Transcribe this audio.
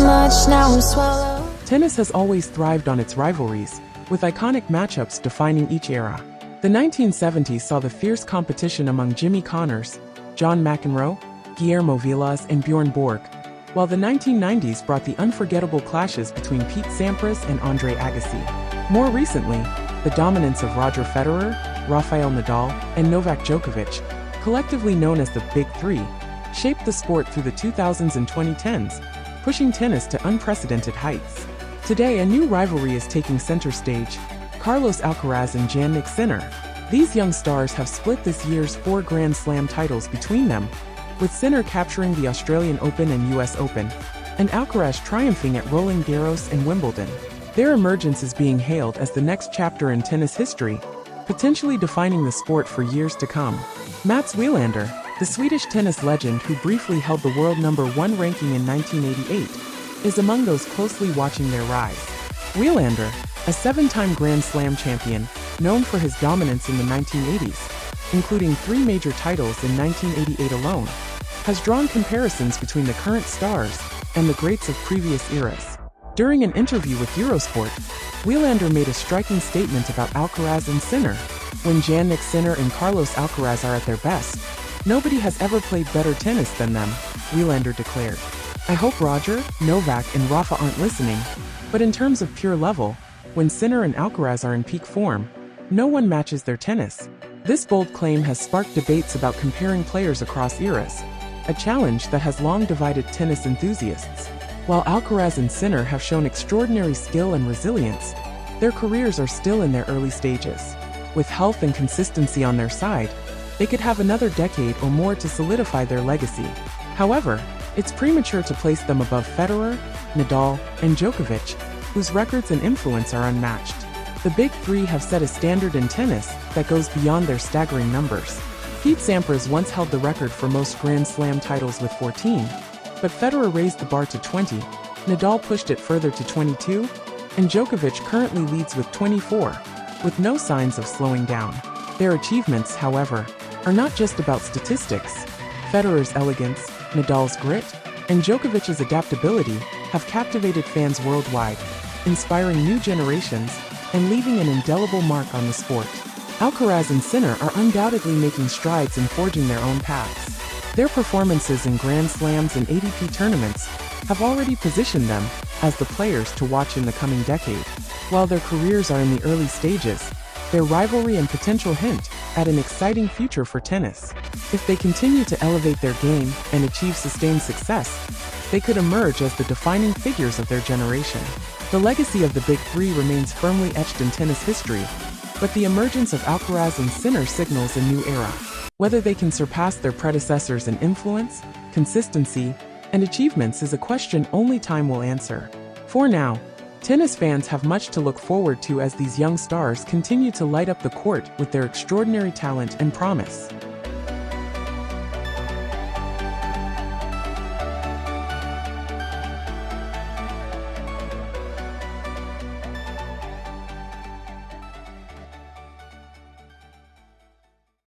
much, now I'm swallowed. Tennis has always thrived on its rivalries, with iconic matchups defining each era. The 1970s saw the fierce competition among Jimmy Connors, John McEnroe, Guillermo Vilas, and Björn Borg, while the 1990s brought the unforgettable clashes between Pete Sampras and Agassi. More recently, the dominance of Roger Federer, Rafael Nadal, and Novak Djokovic, collectively known as the Big Three, shaped the sport through the 2000s and 2010s, pushing tennis to unprecedented heights. Today, a new rivalry is taking center stage: Carlos Alcaraz and Jannik Sinner. These young stars have split this year's 4 Grand Slam titles between them, with Sinner capturing the Australian Open and US Open, and Alcaraz triumphing at Roland Garros and Wimbledon. Their emergence is being hailed as the next chapter in tennis history, potentially defining the sport for years to come. Mats Wilander, the Swedish tennis legend who briefly held the world #1 ranking in 1988, is among those closely watching their rise. Wilander, a 7-time Grand Slam champion, known for his dominance in the 1980s, including 3 major titles in 1988 alone, has drawn comparisons between the current stars and the greats of previous eras. During an interview with Eurosport, Wilander made a striking statement about Alcaraz and Sinner. "When Jannik Sinner and Carlos Alcaraz are at their best, nobody has ever played better tennis than them," Wilander declared. "I hope Roger, Novak, and Rafa aren't listening, but in terms of pure level, when Sinner and Alcaraz are in peak form, no one matches their tennis." This bold claim has sparked debates about comparing players across eras, a challenge that has long divided tennis enthusiasts. While Alcaraz and Sinner have shown extraordinary skill and resilience, their careers are still in their early stages. With health and consistency on their side, they could have another decade or more to solidify their legacy. However, it's premature to place them above Federer, Nadal, and Djokovic, whose records and influence are unmatched. The Big Three have set a standard in tennis that goes beyond their staggering numbers. Pete Sampras once held the record for most Grand Slam titles with 14, but Federer raised the bar to 20, Nadal pushed it further to 22, and Djokovic currently leads with 24, with no signs of slowing down. Their achievements, however, are not just about statistics. Federer's elegance, Nadal's grit, and Djokovic's adaptability have captivated fans worldwide, inspiring new generations and leaving an indelible mark on the sport. Alcaraz and Sinner are undoubtedly making strides in forging their own paths. Their performances in Grand Slams and ATP tournaments have already positioned them as the players to watch in the coming decade. While their careers are in the early stages, their rivalry and potential hint at an exciting future for tennis. If they continue to elevate their game and achieve sustained success, they could emerge as the defining figures of their generation. The legacy of the Big Three remains firmly etched in tennis history, but the emergence of Alcaraz and Sinner signals a new era. Whether they can surpass their predecessors in influence, consistency, and achievements is a question only time will answer. For now, tennis fans have much to look forward to as these young stars continue to light up the court with their extraordinary talent and promise.